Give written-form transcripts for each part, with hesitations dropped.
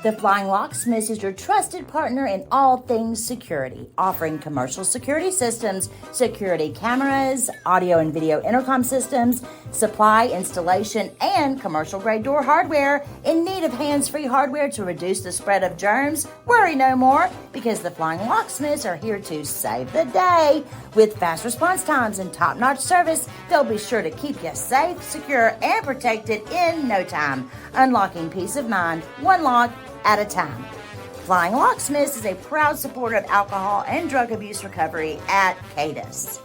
The Flying Locksmith is your trusted partner in all things security, offering commercial security systems, security cameras, audio and video intercom systems, supply, installation, and commercial-grade door hardware. In need of hands-free hardware to reduce the spread of germs? Worry no more, because the Flying Locksmiths are here to save the day. With fast response times and top-notch service, they'll be sure to keep you safe, secure, and protected in no time. Unlocking peace of mind, one lock at a time. Flying Locksmiths is a proud supporter of alcohol and drug abuse recovery at CADIS.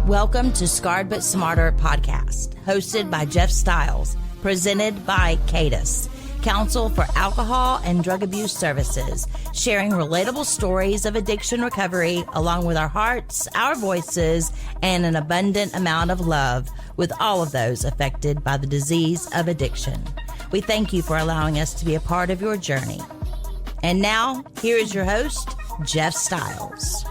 Welcome to Scarred But Smarter podcast, hosted by Jeff Stiles, presented by CADIS, Council for Alcohol and Drug Abuse Services, sharing relatable stories of addiction recovery along with our hearts, our voices, and an abundant amount of love with all of those affected by the disease of addiction. We thank you for allowing us to be a part of your journey. And now, here is your host, Jeff Stiles.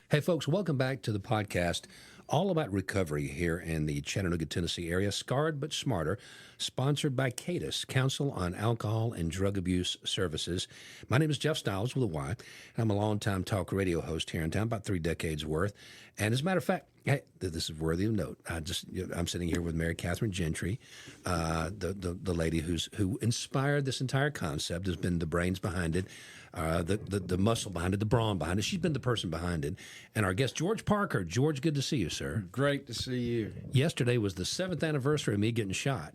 Hey, folks, welcome back to the podcast. All about recovery here in the Chattanooga, Tennessee area. Scarred But Smarter, sponsored by CADIS, Council on Alcohol and Drug Abuse Services. My name is Jeff Stiles with a Y. I'm a longtime talk radio host here in town, about 3 decades worth. And as a matter of fact, hey, this is worthy of note. I'm sitting here with Mary Catherine Gentry, the lady who inspired this entire concept, has been the brains behind it. The muscle behind it, the brawn behind it. She's been the person behind it. And our guest, George Parker. George, good to see you, sir. Great to see you. Yesterday was the 7th anniversary of me getting shot.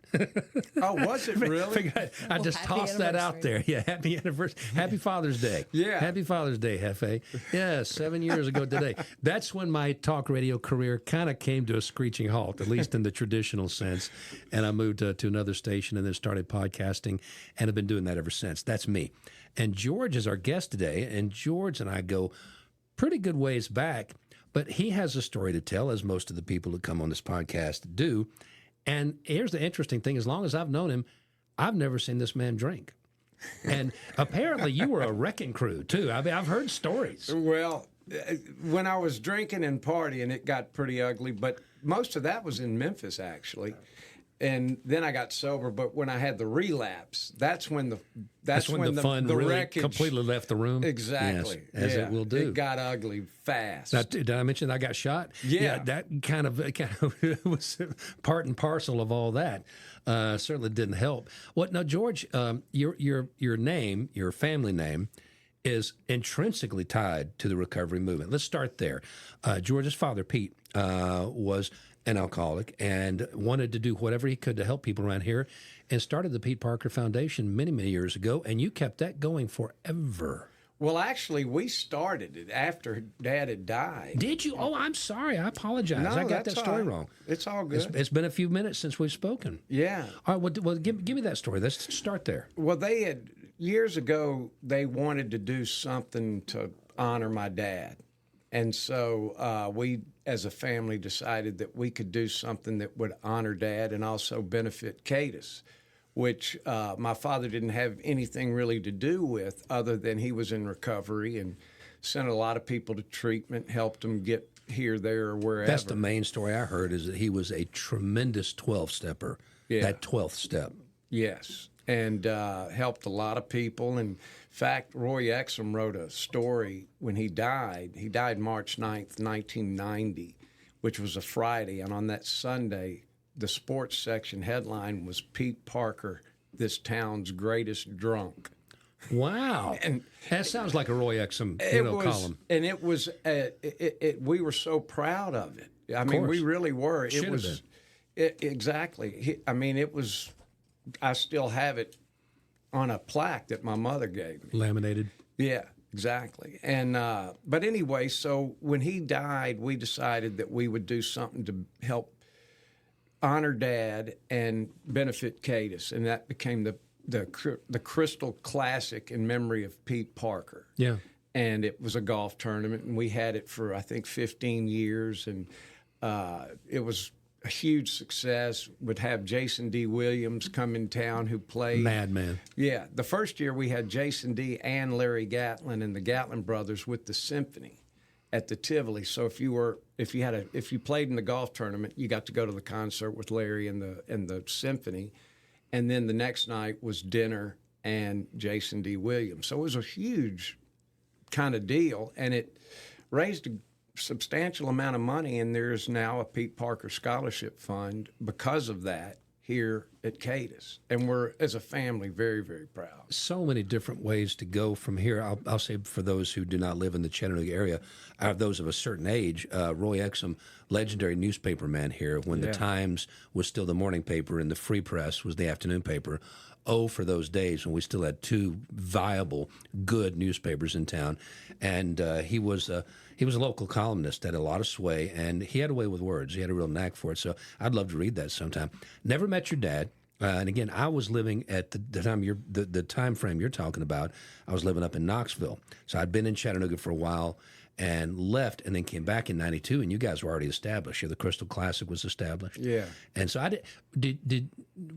Oh, was it really? I just tossed that out there. Yeah, happy anniversary. Happy Father's Day. Yeah. Happy Father's Day, Hefe. Yeah, 7 years ago today. That's when my talk radio career kind of came to a screeching halt, at least in the traditional sense. And I moved to another station and then started podcasting and have been doing that ever since. That's me. And George is our guest today, and George and I go pretty good ways back, but he has a story to tell, as most of the people who come on this podcast do. And here's the interesting thing. As long as I've known him, I've never seen this man drink. And apparently you were a wrecking crew, too. I mean, I've heard stories. Well, when I was drinking and partying, it got pretty ugly, but most of that was in Memphis, actually. And then I got sober, but when I had the relapse, that's when the fun really wreckage completely left the room. Exactly, yes, as it will do. It got ugly fast. Now, did I mention I got shot? Yeah, that kind of was part and parcel of all that. Certainly didn't help. What now, George? Your name, your family name, is intrinsically tied to the recovery movement. Let's start there. George's father, Pete, was an alcoholic and wanted to do whatever he could to help people around here and started the Pete Parker Foundation many, many years ago, and you kept that going forever. Well, actually, we started it after Dad had died. Did you? Oh, I'm sorry. I apologize. No, I got that story wrong. It's all good. It's been a few minutes since we've spoken. Yeah. All right, well give me that story. Let's start there. Well, they had, years ago, they wanted to do something to honor my dad. And so we, as a family, decided that we could do something that would honor Dad and also benefit CADIS, which my father didn't have anything really to do with other than he was in recovery and sent a lot of people to treatment, helped them get here, there, or wherever. That's the main story I heard, is that he was a tremendous 12-stepper, that 12th step. Yes, and helped a lot of people. And in fact, Roy Exum wrote a story when he died. He died March 9th, 1990, which was a Friday. And on that Sunday, the sports section headline was Pete Parker, this town's greatest drunk. Wow. And that sounds like a Roy Exum column. And it was, we were so proud of it. I mean, we really were. Should have been. Exactly. It was, I still have it on a plaque that my mother gave me. Laminated. Yeah, exactly. And but anyway, so when he died, we decided that we would do something to help honor Dad and benefit CADIS, and that became the Crystal Classic in memory of Pete Parker. Yeah. And it was a golf tournament, and we had it for, I think, 15 years, and it was a huge success. Would have Jason D. Williams come in town, who played. Madman. Yeah. The first year we had Jason D. and Larry Gatlin and the Gatlin brothers with the symphony at the Tivoli. So if you played in the golf tournament, you got to go to the concert with Larry and the symphony, and then the next night was dinner and Jason D. Williams. So it was a huge kind of deal, and it raised a substantial amount of money. And there's now a Pete Parker Scholarship Fund because of that here at Cadiz, and we're, as a family, very, very proud. So many different ways to go from here. I'll say for those who do not live in the Chattanooga area, those of a certain age, Roy Exum, legendary newspaper man here, when the Times was still the morning paper and the Free Press was the afternoon paper. Oh, for those days when we still had two viable, good newspapers in town. And he was a local columnist, had a lot of sway, and he had a way with words. He had a real knack for it. So I'd love to read that sometime. Never met your dad. And again, I was living at the time frame you're talking about. I was living up in Knoxville, so I'd been in Chattanooga for a while and left, and then came back in '92. And you guys were already established. The Crystal Classic was established. Yeah. And so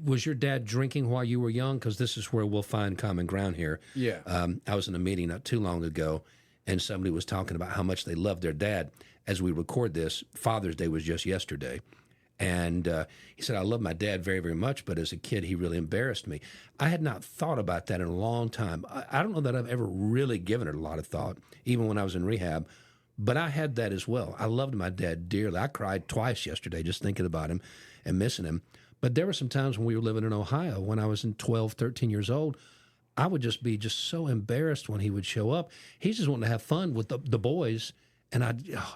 was your dad drinking while you were young? Because this is where we'll find common ground here. Yeah. I was in a meeting not too long ago, and somebody was talking about how much they loved their dad. As we record this, Father's Day was just yesterday. And he said, I love my dad very, very much, but as a kid, he really embarrassed me. I had not thought about that in a long time. I don't know that I've ever really given it a lot of thought, even when I was in rehab, but I had that as well. I loved my dad dearly. I cried twice yesterday just thinking about him and missing him. But there were some times when we were living in Ohio, when I was 12, 13 years old, I would just be so embarrassed when he would show up. He's just wanting to have fun with the boys, and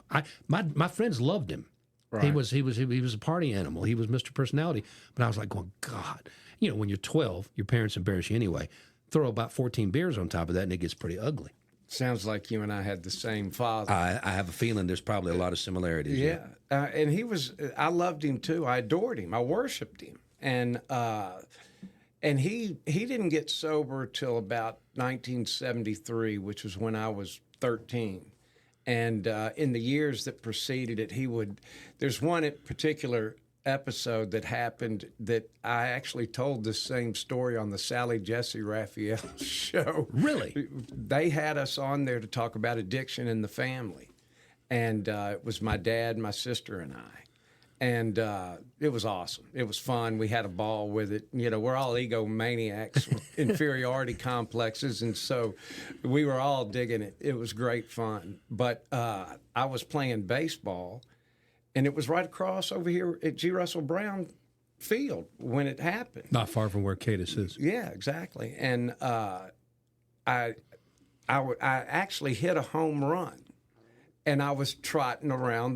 my friends loved him. Right. He was a party animal. He was Mr. Personality. But I was like, going, God, when you're 12, your parents embarrass you anyway. Throw about 14 beers on top of that, and it gets pretty ugly. Sounds like you and I had the same father. I have a feeling there's probably a lot of similarities. Yeah. And I loved him too. I adored him. I worshiped him. And he didn't get sober till about 1973, which was when I was 13. And in the years that preceded it, there's one particular episode that happened that I actually told this same story on the Sally Jesse Raphael show. Really? They had us on there to talk about addiction in the family. And it was my dad, my sister, and I. And it was awesome. It was fun. We had a ball with it. We're all egomaniacs with inferiority complexes, and so we were all digging it. It was great fun. But I was playing baseball, and it was right across over here at G. Russell Brown Field when it happened. Not far from where Cadiz is. Yeah, exactly. And I actually hit a home run, and I was trotting around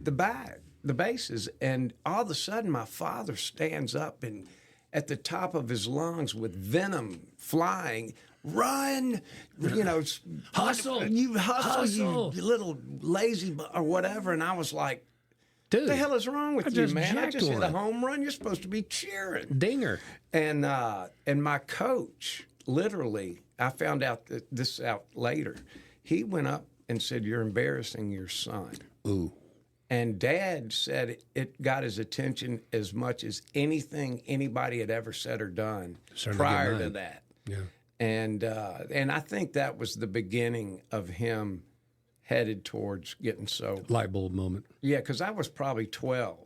the bases, and all of a sudden my father stands up and at the top of his lungs with venom flying, run, hustle, you hustle, you little lazy or whatever. And I was like, dude, what the hell is wrong with you, man? I just hit a home run. You're supposed to be cheering. Dinger. And my coach, literally, I found out this out later, he went up and said, you're embarrassing your son. Ooh. And Dad said it got his attention as much as anything anybody had ever said or done prior to that. Yeah. And I think that was the beginning of him headed towards getting sober. Light bulb moment. Yeah, because I was probably 12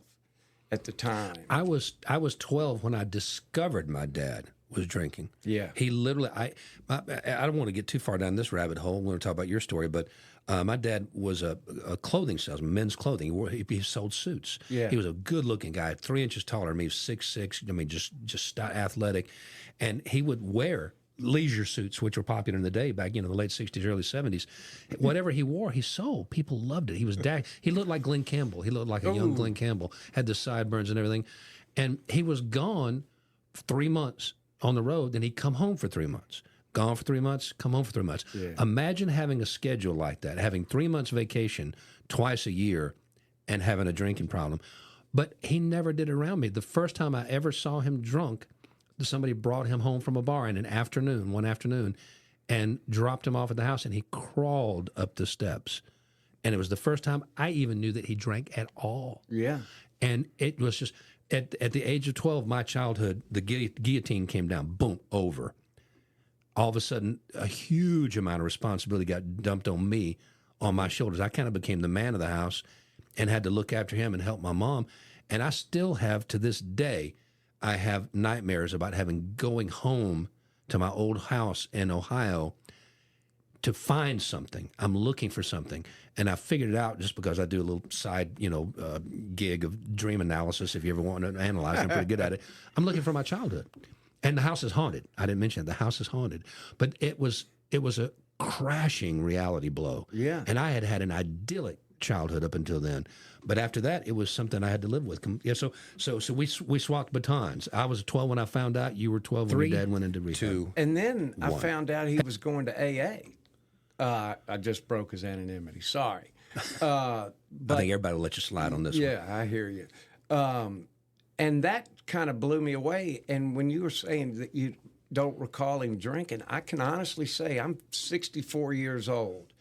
at the time. I was 12 when I discovered my dad was drinking. Yeah. He literally, I don't want to get too far down this rabbit hole. We're going to talk about your story, but my dad was a clothing salesman, men's clothing. He sold suits. Yeah. He was a good-looking guy, 3 inches taller than me, 6'6". I mean, just athletic, and he would wear leisure suits, which were popular in the day back, the late 60s, early 70s. Whatever he wore, he sold. People loved it. He was he looked like Glenn Campbell. He looked like a young Glenn Campbell. Had the sideburns and everything, and he was gone 3 months on the road. Then he'd come home for 3 months. Gone for 3 months, come home for 3 months. Yeah. Imagine having a schedule like that, having 3 months vacation twice a year and having a drinking problem. But he never did it around me. The first time I ever saw him drunk, somebody brought him home from a bar in one afternoon, and dropped him off at the house, and he crawled up the steps. And it was the first time I even knew that he drank at all. Yeah. And it was just, at the age of 12, my childhood, the guillotine came down, boom, over. All of a sudden, a huge amount of responsibility got dumped on me on my shoulders. I kind of became the man of the house and had to look after him and help my mom. And I still have, to this day, I have nightmares about going home to my old house in Ohio to find something. I'm looking for something. And I figured it out just because I do a little side, gig of dream analysis. If you ever want to analyze, I'm pretty good at it. I'm looking for my childhood. And the house is haunted. I didn't mention it. The house is haunted. But it was a crashing reality blow. Yeah. And I had an idyllic childhood up until then. But after that, it was something I had to live with. Yeah, so we swapped batons. I was 12 when I found out. You were 12 when your dad went into rehab. 2, and then I found out he was going to AA. I just broke his anonymity. Sorry. I think everybody will let you slide on this one. Yeah, I hear you. And that kind of blew me away. And when you were saying that you don't recall him drinking, I can honestly say I'm 64 years old,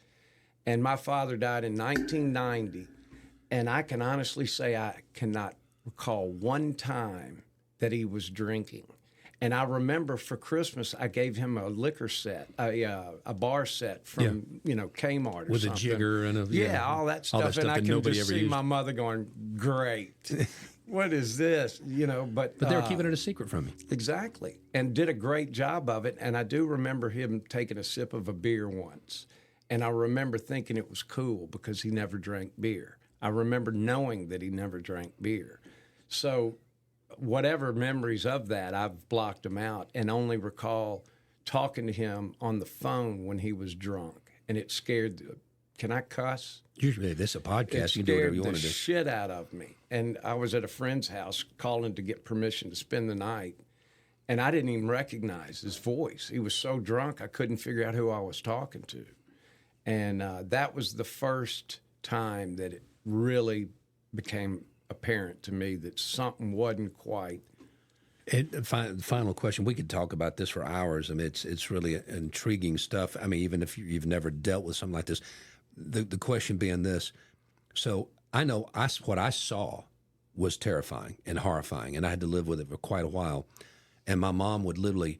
and my father died in 1990. And I can honestly say I cannot recall one time that he was drinking. And I remember for Christmas, I gave him a liquor set, a bar set from, Kmart or with something. A jigger and all that stuff. And I can just see my mother going, great. What is this? But they were keeping it a secret from me. Exactly. And did a great job of it. And I do remember him taking a sip of a beer once. And I remember thinking it was cool because he never drank beer. I remember knowing that he never drank beer. So whatever memories of that, I've blocked them out and only recall talking to him on the phone when he was drunk. And it scared can I cuss? Usually this is a podcast. You can do whatever you want to do. It scared the shit out of me. And I was at a friend's house calling to get permission to spend the night. And I didn't even recognize his voice. He was so drunk, I couldn't figure out who I was talking to. And that was the first time that it really became apparent to me that something wasn't quite. Final question. We could talk about this for hours. I mean, it's really intriguing stuff. I mean, even if you've never dealt with something like this, the question being this. So I know what I saw was terrifying and horrifying, and I had to live with it for quite a while. And my mom would literally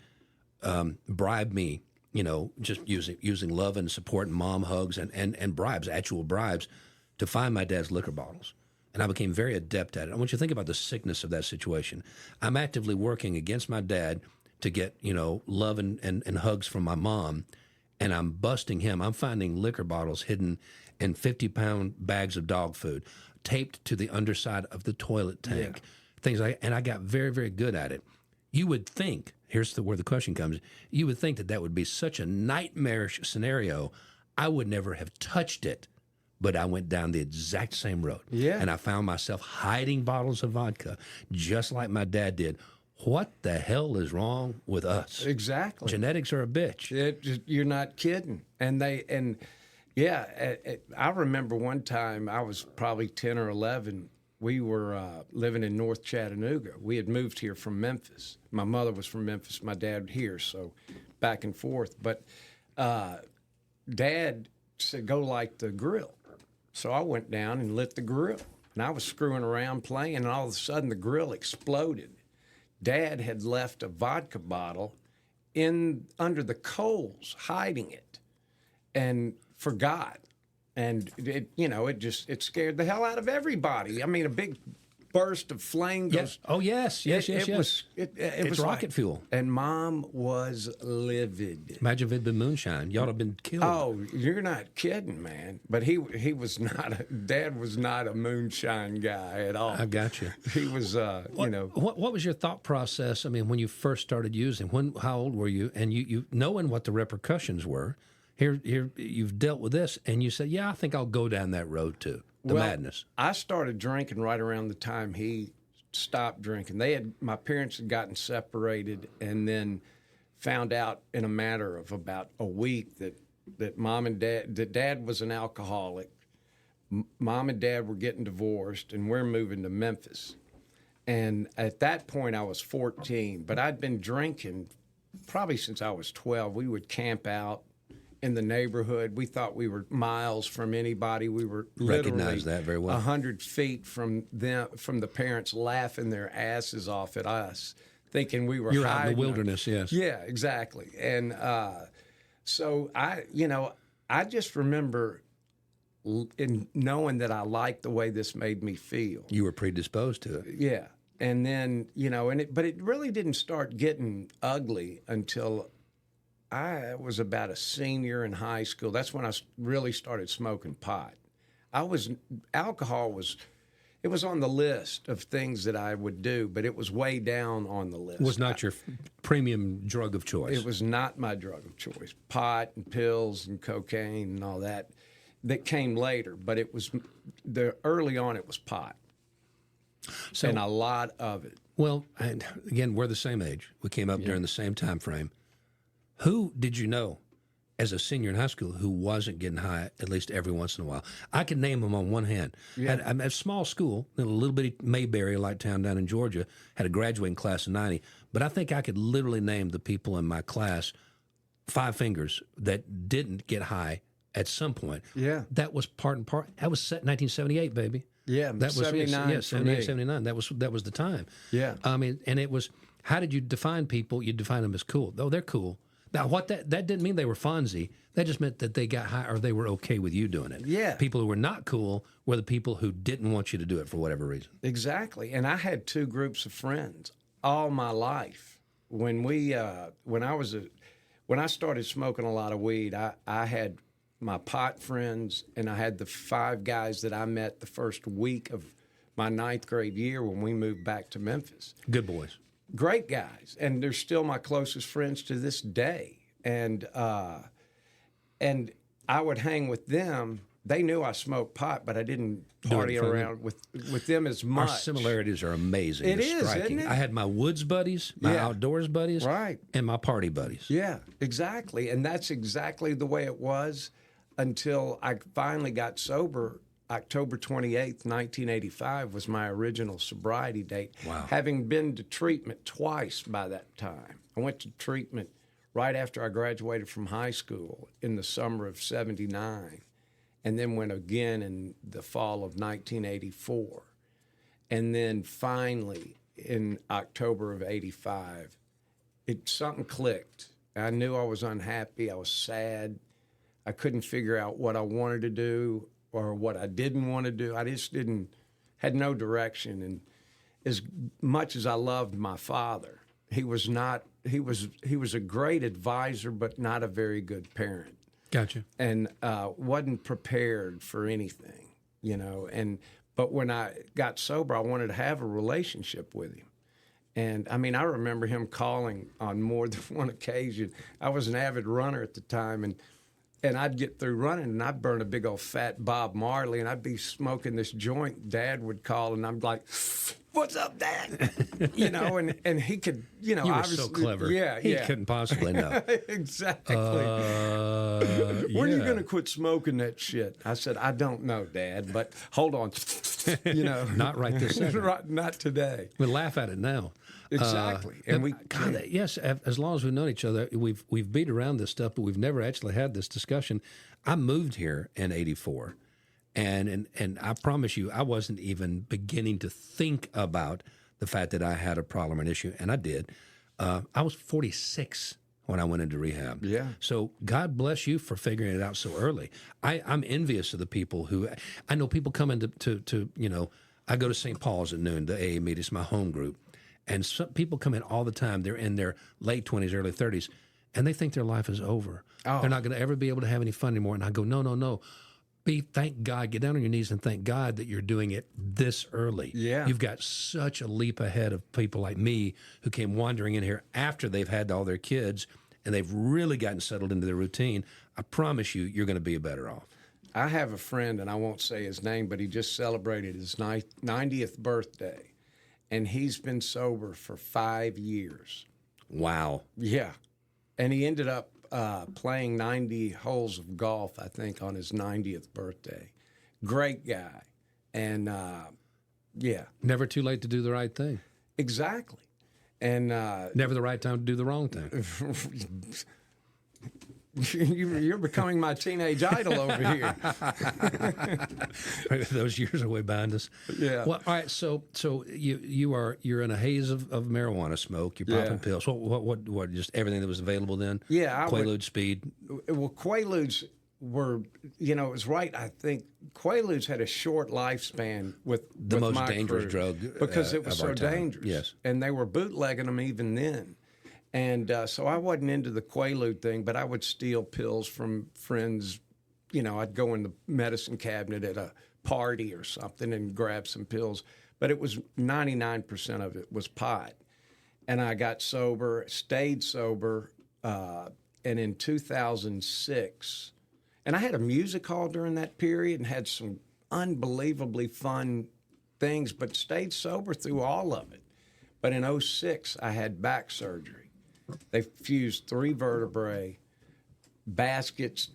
bribe me, just using love and support and mom hugs and bribes, actual bribes, to find my dad's liquor bottles. And I became very adept at it. I want you to think about the sickness of that situation. I'm actively working against my dad to get, love and hugs from my mom, and I'm busting him. I'm finding liquor bottles hidden in 50-pound bags of dog food, taped to the underside of the toilet tank, things like that. And I got very, very good at it. You would think, here's where the question comes, you would think that would be such a nightmarish scenario, I would never have touched it. But I went down the exact same road. Yeah. And I found myself hiding bottles of vodka, just like my dad did. What the hell is wrong with us? Exactly. Genetics are a bitch. You're not kidding. I remember one time I was probably 10 or 11. We were living in North Chattanooga. We had moved here from Memphis. My mother was from Memphis, my dad here, so back and forth. But Dad said, go light the grill. So I went down and lit the grill. And I was screwing around playing, and all of a sudden the grill exploded. Dad had left a vodka bottle under the coals, hiding it, and forgot. And it scared the hell out of everybody. I mean, a big burst of flame goes. Yes. Oh, yes. Yes. It was rocket fuel. And Mom was livid. Imagine if it'd been moonshine. Y'all have been killed. Oh, you're not kidding, man. But he was not. Dad was not a moonshine guy at all. I got you. He was, What was your thought process? I mean, when you first started using, how old were you? And you knowing what the repercussions were. Here, you've dealt with this, and you said, "Yeah, I think I'll go down that road too." The madness. I started drinking right around the time he stopped drinking. My parents had gotten separated, and then found out in a matter of about a week that Mom and Dad, that Dad was an alcoholic. Mom and Dad were getting divorced, and we're moving to Memphis. And at that point, I was 14, but I'd been drinking probably since I was 12. We would camp out in the neighborhood. We thought we were miles from anybody. We were Recognize that very well. 100 feet from the parents laughing their asses off at us, thinking we were You're out in hiding. the wilderness, yes. Yeah, exactly. And so I just remember in knowing that I liked the way this made me feel. You were predisposed to it. Yeah. And then, but it really didn't start getting ugly until I was about a senior in high school. That's when I really started smoking pot. Alcohol was on the list of things that I would do, but it was way down on the list. It was not your premium drug of choice. It was not my drug of choice. Pot and pills and cocaine and all that came later, but early on it was pot. So, and a lot of it. Well, and again, we're the same age. We came up during the same time frame. Who did you know as a senior in high school who wasn't getting high at least every once in a while? I could name them on one hand. Yeah. At a small school, in a little bitty Mayberry-like town down in Georgia, had a graduating class of 90. But I think I could literally name the people in my class 5 fingers that didn't get high at some point. Yeah. That was part and part. That was set 1978, baby. Yeah, that was 79. Yeah, 78, 79. That was the time. Yeah. I mean, and it was, how did you define people? You define them as cool. Oh, they're cool. Now, that didn't mean they were Fonzie. That just meant that they got high or they were okay with you doing it. Yeah. People who were not cool were the people who didn't want you to do it for whatever reason. Exactly. And I had 2 groups of friends all my life. When I started smoking a lot of weed, I had my pot friends, and I had the 5 guys that I met the first week of my 9th grade year when we moved back to Memphis. Good boys. Great guys, and they're still my closest friends to this day. And I would hang with them. They knew I smoked pot, but I didn't party around with them as much. Our similarities are amazing. It is, striking. isn't it? I had my woods buddies, my outdoors buddies, right, and my party buddies. Yeah, exactly. And that's exactly the way it was until I finally got sober. October 28th, 1985 was my original sobriety date. Wow. Having been to treatment twice by that time. I went to treatment right after I graduated from high school in the summer of 79, and then went again in the fall of 1984. And then finally, in October of 85, something clicked. I knew I was unhappy. I was sad. I couldn't figure out what I wanted to do or what I didn't want to do. I just had no direction. And as much as I loved my father, he was a great advisor, but not a very good parent. Gotcha. And wasn't prepared for anything, but when I got sober, I wanted to have a relationship with him. And I mean, I remember him calling on more than one occasion. I was an avid runner at the time, and I'd get through running, and I'd burn a big old fat Bob Marley, and I'd be smoking this joint. Dad would call, and I'm like, "What's up, Dad?" And he could, You were so clever. Yeah, he couldn't possibly know. Exactly. When are you going to quit smoking that shit? I said, I don't know, Dad, but hold on. Not right this second. Not today. We laugh at it now. Exactly. Yes, as long as we've known each other, we've beat around this stuff, but we've never actually had this discussion. I moved here in '84, and I promise you, I wasn't even beginning to think about the fact that I had a problem, an issue, and I did. I was 46 when I went into rehab. Yeah. So God bless you for figuring it out so early. I'm envious of the people who, I know people come into I go to St. Paul's at noon, the AA meeting, it's my home group. And some people come in all the time. They're in their late 20s, early 30s, and they think their life is over. Oh. They're not going to ever be able to have any fun anymore. And I go, no. Thank God. Get down on your knees and thank God that you're doing it this early. Yeah. You've got such a leap ahead of people like me who came wandering in here after they've had all their kids and they've really gotten settled into their routine. I promise you're going to be better off. I have a friend, and I won't say his name, but he just celebrated his 90th birthday. And he's been sober for 5 years. Wow. Yeah. And he ended up playing 90 holes of golf, I think, on his 90th birthday. Great guy. And, yeah. Never too late to do the right thing. Exactly. And never the right time to do the wrong thing. You're becoming my teenage idol over here. Those years are way behind us. Yeah. Well, all right. So you're in a haze of marijuana smoke. You're popping pills. What? Just everything that was available then. Yeah. Quaalude, speed. Well, Quaaludes were, you know, it was right. I think Quaaludes had a short lifespan with The most my dangerous crew drug because it was of so our time. dangerous. Yes. And they were bootlegging them even then. And so I wasn't into the Quaalude thing, but I would steal pills from friends. You know, I'd go in the medicine cabinet at a party or something and grab some pills. But it was 99% of it was pot. And I got sober, stayed sober, and in 2006, and I had a music hall during that period and had some unbelievably fun things, but stayed sober through all of it. But in '06, I had back surgery. They fused 3 vertebrae, baskets,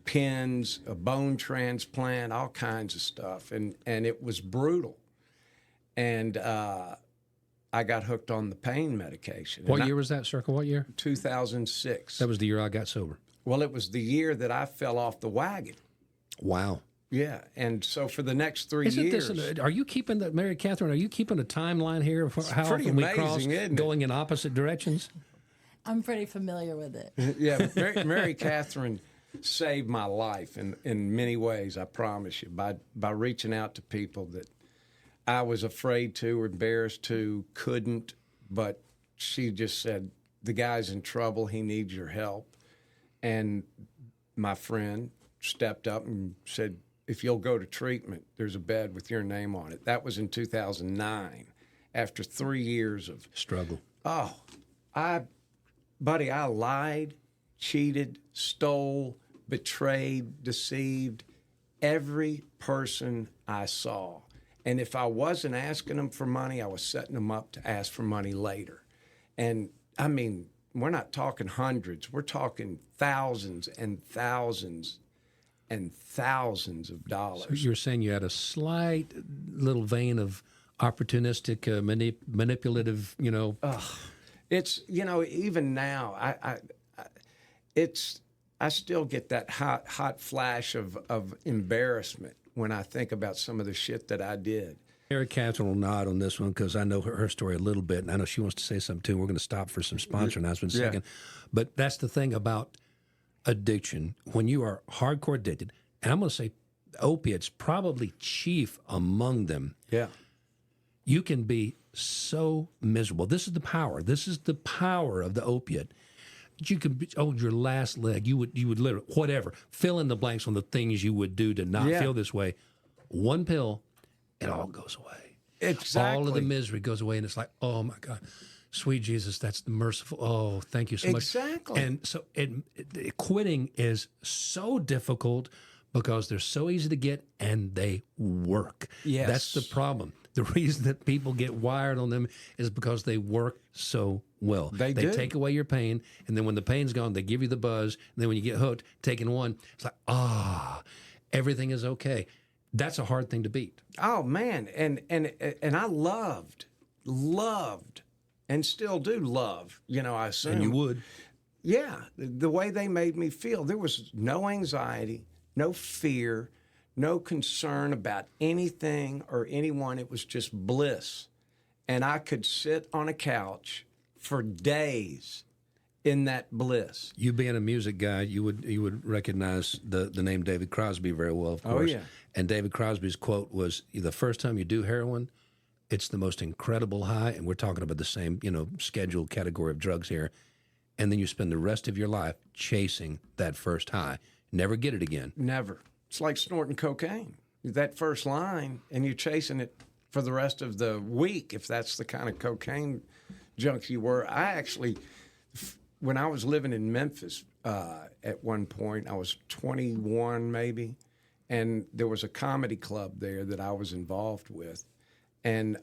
pins, a bone transplant, all kinds of stuff, and it was brutal. And I got hooked on the pain medication. What year was that, Circle? What year? 2006. That was the year I got sober. Well, it was the year that I fell off the wagon. Wow. Yeah, and so for the next 3 Isn't years, this? Are you keeping the Mary Catherine? Are you keeping a timeline here of how pretty often we amazing, cross, isn't it? going in opposite directions? I'm pretty familiar with it. yeah, Mary Catherine saved my life in many ways. I promise you, by reaching out to people that I was afraid to, or embarrassed to, couldn't, but she just said, "The guy's in trouble. He needs your help." And my friend stepped up and said, "If you'll go to treatment, there's a bed with your name on it." That was in 2009, after 3 years of Struggle. Oh, I lied, cheated, stole, betrayed, deceived every person I saw. And if I wasn't asking them for money, I was setting them up to ask for money later. And I mean, we're not talking hundreds, we're talking thousands and thousands and thousands of dollars. So you're saying you had a slight little vein of opportunistic, manipulative, you know. It's, you know, even now, I still get that hot flash of embarrassment when I think about some of the shit that I did. Mary Catherine will nod on this one because I know her story a little bit, and I know she wants to say something too. We're going to stop for some sponsor announcements in a second. But that's the thing about addiction. When you are hardcore addicted, and I'm going to say opiates probably chief among them, Yeah. you can be so miserable. This is the power. This is the power of the opiate. You can hold your last leg. You would literally, whatever, fill in the blanks on the things you would do to not feel this way. One pill, it all goes away. Exactly. All of the misery goes away, and it's like, oh my God, sweet Jesus, that's the merciful. Oh, thank you so much. Exactly. And so quitting is so difficult because they're so easy to get and they work. Yes. That's the problem. The reason that people get wired on them is because they work so well. They do. Take away your pain, and then when the pain's gone, they give you the buzz. And then when you get hooked, taking one, it's like, everything is okay. That's a hard thing to beat. Oh man, and I loved, and still do love. You know, I assume. And you would. Yeah, the way they made me feel. There was no anxiety, no fear, no concern about anything or anyone. It was just bliss. And I could sit on a couch for days in that bliss. You being a music guy, you would recognize the name David Crosby very well, of course. Oh, yeah. And David Crosby's quote was, the first time you do heroin, it's the most incredible high, and we're talking about the same, scheduled category of drugs here. And then you spend the rest of your life chasing that first high. Never get it again. Never. It's like snorting cocaine. That first line, and you're chasing it for the rest of the week, if that's the kind of cocaine junk you were. I actually, when I was living in Memphis at one point, I was 21 maybe, and there was a comedy club there that I was involved with. And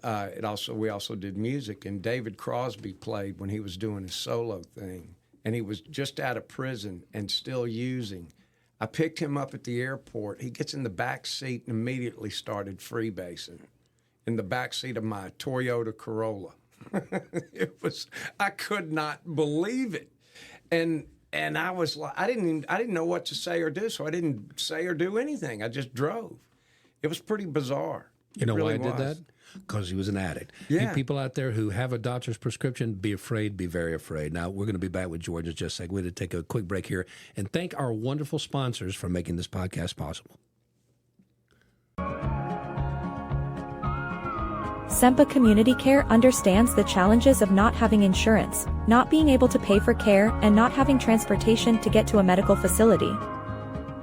we also did music, and David Crosby played when he was doing his solo thing, and he was just out of prison and still using. I picked him up at the airport. He gets in the back seat and immediately started freebasing in the back seat of my Toyota Corolla. I could not believe it, and I was like, I didn't know what to say or do, so I didn't say or do anything. I just drove. It was pretty bizarre. You know really why I did was. that? Because he was an addict. Yeah. You people out there who have a doctor's prescription, be afraid, be very afraid. Now, we're going to be back with George in just a second. We're going to take a quick break here and thank our wonderful sponsors for making this podcast possible. SEMPA Community Care understands the challenges of not having insurance, not being able to pay for care, and not having transportation to get to a medical facility.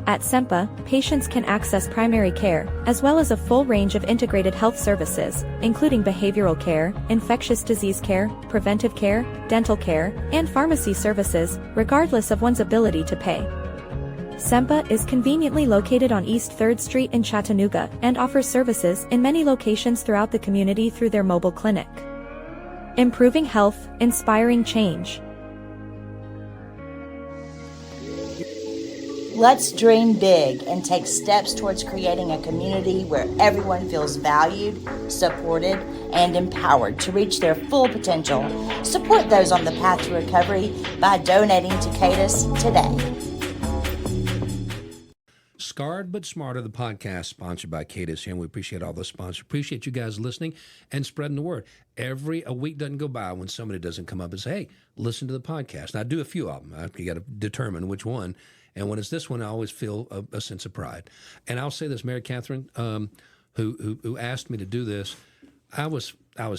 At SEMPA, patients can access primary care, as well as a full range of integrated health services, including behavioral care, infectious disease care, preventive care, dental care, and pharmacy services, regardless of one's ability to pay. SEMPA is conveniently located on East 3rd Street in Chattanooga and offers services in many locations throughout the community through their mobile clinic. Improving health, inspiring change. Let's dream big and take steps towards creating a community where everyone feels valued, supported, and empowered to reach their full potential. Support those on the path to recovery by donating to Cadis today. Scarred but Smarter, the podcast sponsored by Cadis here, and we appreciate all the sponsors. Appreciate you guys listening and spreading the word. A week doesn't go by when somebody doesn't come up and say, hey, listen to the podcast. And I do a few of them. You got to determine which one. And when it's this one, I always feel a sense of pride. And I'll say this, Mary Catherine, who asked me to do this, I was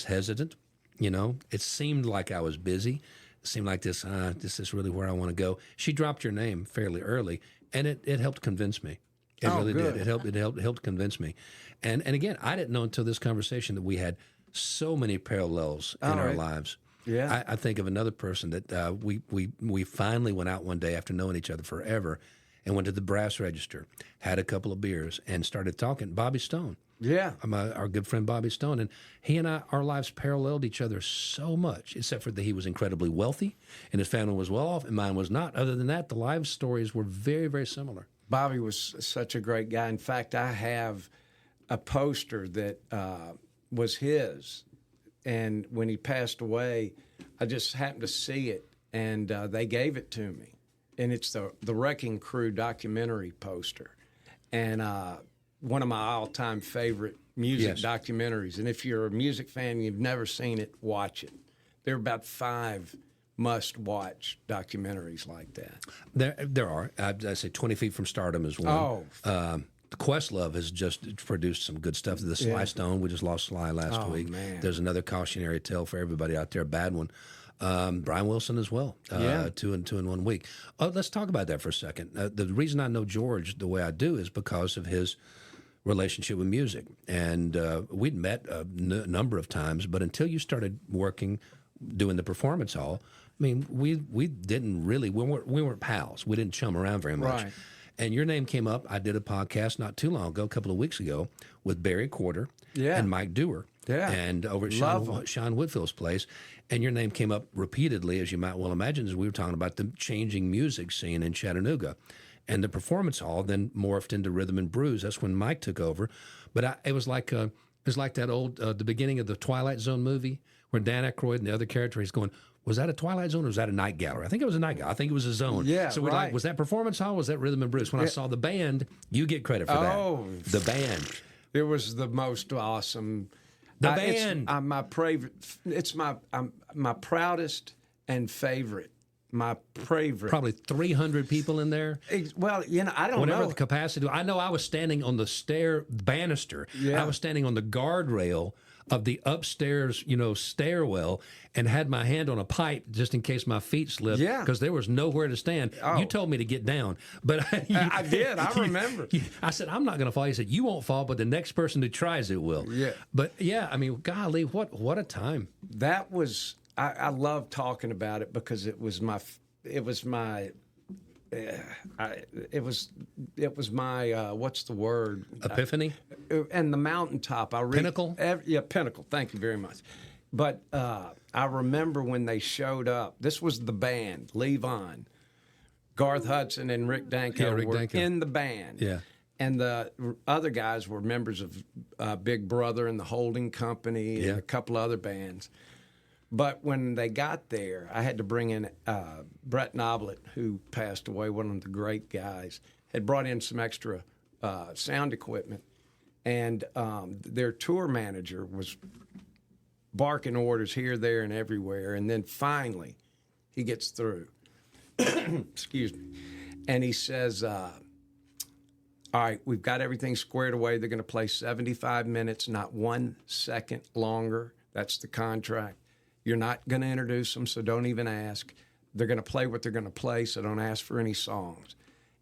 hesitant. You know, it seemed like I was busy. It seemed like this is really where I want to go. She dropped your name fairly early, and it helped convince me. It really good. did. It helped convince me. And again, I didn't know until this conversation that we had so many parallels in our lives. Yeah. I think of another person that we finally went out one day after knowing each other forever and went to the brass register, had a couple of beers, and started talking. Bobby Stone. Yeah. Our good friend Bobby Stone. And he and our lives paralleled each other so much, except for that he was incredibly wealthy and his family was well off and mine was not. Other than that, the life stories were very, very similar. Bobby was such a great guy. In fact, I have a poster that was his. And when he passed away, I just happened to see it, and they gave it to me. And it's the Wrecking Crew documentary poster. And one of my all-time favorite music documentaries. And if you're a music fan and you've never seen it, watch it. There are about 5 must-watch documentaries like that. There are. I say 20 Feet from Stardom is one. Questlove has just produced some good stuff. The Sly Stone, we just lost Sly last week. Man. There's another cautionary tale for everybody out there, a bad one. Brian Wilson as well, 2 in 1 week. Let's talk about that for a second. The reason I know George the way I do is because of his relationship with music. And we'd met a number of times, but until you started working, doing the performance hall, I mean, we didn't really, we weren't pals. We didn't chum around very much. Right. And your name came up. I did a podcast not too long ago, a couple of weeks ago, with Barry Corder and Mike Dewar. Yeah. And over at Sean Woodfield's place. And your name came up repeatedly, as you might well imagine, as we were talking about the changing music scene in Chattanooga. And the performance hall then morphed into Rhythm and Blues. That's when Mike took over. But it was like that old, the beginning of the Twilight Zone movie where Dan Aykroyd and the other character, he's going, was that a Twilight Zone or was that a night gallery? I think it was a night gallery. I think it was a zone. Yeah, so we're like, was that performance hall? Was that Rhythm and Blues? When I saw the band, you get credit for that. The band. It was the most awesome. The band. It's my proudest and favorite. My favorite. Probably 300 people in there. Well, I don't know. Whatever the capacity. I know I was standing on the banister. Yeah. I was standing on the guardrail of the upstairs, stairwell, and had my hand on a pipe just in case my feet slipped. Yeah. Because there was nowhere to stand. Oh. You told me to get down, but I did. I remember. I said, I'm not going to fall. He said, you won't fall, but the next person who tries it will. Yeah. But I mean, golly, what a time. That was. I love talking about it because it was my what's the word? Epiphany? And the mountaintop. Pinnacle? Pinnacle. Thank you very much. But I remember when they showed up. This was the band, Levon, Garth Hudson, and Rick Danko were in the band. Yeah. And the other guys were members of Big Brother and the Holding Company and a couple other bands. But when they got there, I had to bring in Brett Noblet, who passed away, one of the great guys, had brought in some extra sound equipment. And their tour manager was barking orders here, there, and everywhere. And then finally, he gets through. Excuse me. And he says, all right, we've got everything squared away. They're going to play 75 minutes, not 1 second longer. That's the contract. You're not going to introduce them, so don't even ask. They're going to play what they're going to play, so don't ask for any songs.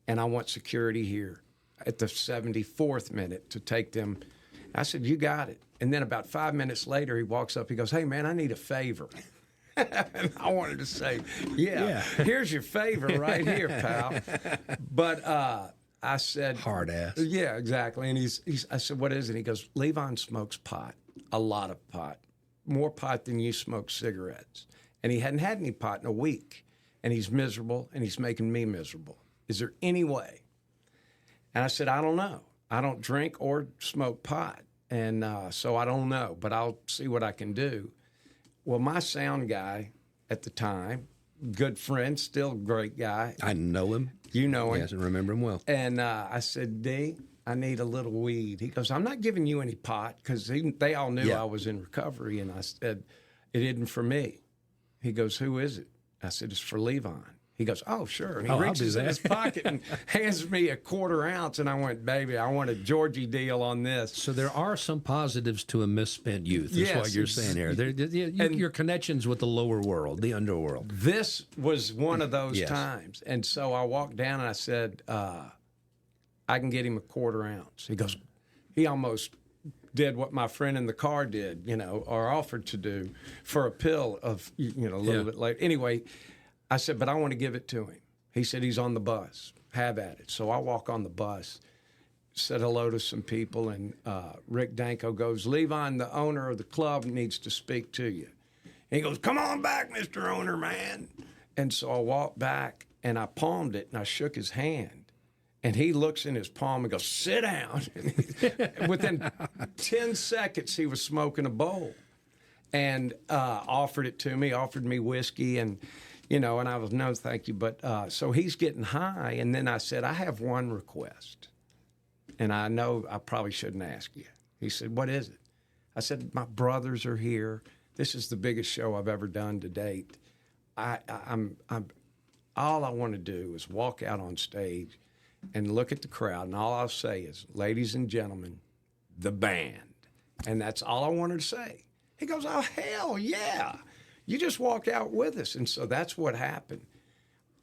And I want security here at the 74th minute to take them. I said, you got it. And then about 5 minutes later, he walks up. He goes, hey, man, I need a favor. And I wanted to say, yeah, here's your favor right here, pal. But I said, Hard ass. Yeah, exactly. And I said, what is it? He goes, Levon smokes pot, a lot of pot, more pot than you smoke cigarettes. And he hadn't had any pot in a week. And he's miserable, and he's making me miserable. Is there any way? And I said, I don't know. I don't drink or smoke pot. And so I don't know, but I'll see what I can do. Well, my sound guy at the time, good friend, still great guy. I know him. You know him. Yes, I remember him well. And I said, D, I need a little weed. He goes, I'm not giving you any pot, because they all knew I was in recovery. And I said, it isn't for me. He goes, who is it? I said, it's for Levon. He goes, oh, sure. And he reaches in his pocket and hands me a 1/4 ounce. And I went, baby, I want a Georgie deal on this. So there are some positives to a misspent youth, is what you're saying here. Your connections with the lower world, the underworld. This was one of those times. And so I walked down and I said, I can get him a 1/4 ounce. He goes, he almost did what my friend in the car did, or offered to do for a pill of, a little bit later. Anyway, I said, but I want to give it to him. He said, he's on the bus. Have at it. So I walk on the bus, said hello to some people, and Rick Danko goes, Levon, the owner of the club, needs to speak to you. And he goes, come on back, Mr. Owner, man. And so I walked back, and I palmed it, and I shook his hand. And he looks in his palm and goes, sit down. And within 10 seconds, he was smoking a bowl and offered it to me, offered me whiskey, and and I was, no, thank you. But so he's getting high. And then I said, I have one request. And I know I probably shouldn't ask you. He said, what is it? I said, my brothers are here. This is the biggest show I've ever done to date. I'm all I want to do is walk out on stage and look at the crowd. And all I'll say is, ladies and gentlemen, the band. And that's all I wanted to say. He goes, oh, hell yeah. You just walk out with us. And so that's what happened.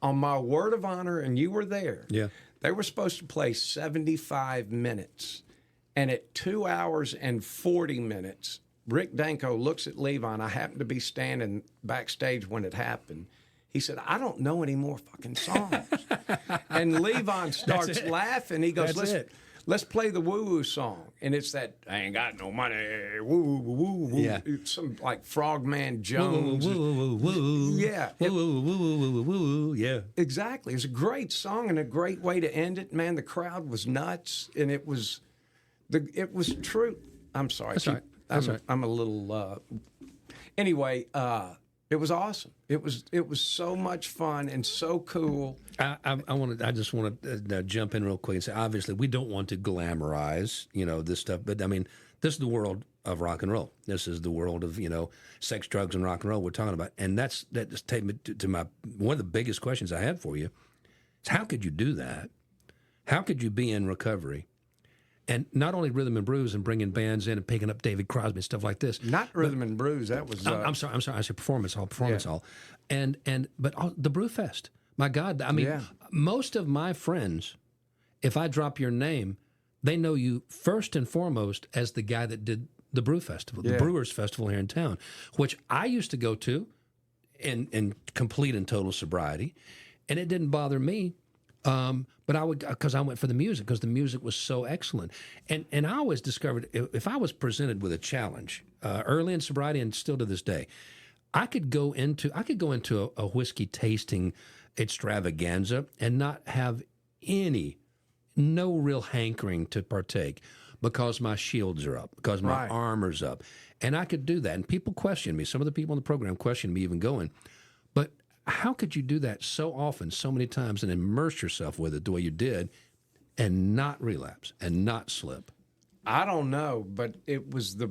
On my word of honor, and you were there, they were supposed to play 75 minutes. And at 2 hours and 40 minutes, Rick Danko looks at Levon. I happened to be standing backstage when it happened. He said, I don't know any more fucking songs. And Levon starts laughing. He goes, let's play the woo-woo song. And it's that, I ain't got no money, woo-woo-woo-woo. Yeah. Some like Frogman Jones. Woo-woo-woo-woo. Yeah. Woo-woo-woo-woo-woo-woo. Yeah. Exactly. It's a great song and a great way to end it. Man, the crowd was nuts. And it was true. I'm sorry. That's right. That's right. I'm a little, anyway, it was awesome. It was so much fun and so cool. I just want to jump in real quick and say, obviously, we don't want to glamorize, this stuff. But I mean, this is the world of rock and roll. This is the world of, sex, drugs, and rock and roll we're talking about. And that just takes me to my one of the biggest questions I have for you is, how could you do that? How could you be in recovery? And not only rhythm and blues and bringing bands in and picking up David Crosby and stuff like this. Not rhythm and blues. That was. I'm sorry. I said performance hall, but the Brew Fest. My God, I mean, most of my friends, if I drop your name, they know you first and foremost as the guy that did the Brew Festival, the Brewers Festival here in town, which I used to go to in complete and total sobriety, and it didn't bother me. But I would, because I went for the music, because the music was so excellent. And I always discovered, if I was presented with a challenge early in sobriety and still to this day, I could go into a whiskey tasting extravaganza and not have no real hankering to partake, because my shields are up, because my armor's up. And I could do that. And people question me. Some of the people in the program question me even going, but how could you do that so often, so many times, and immerse yourself with it the way you did and not relapse and not slip? I don't know, but it was the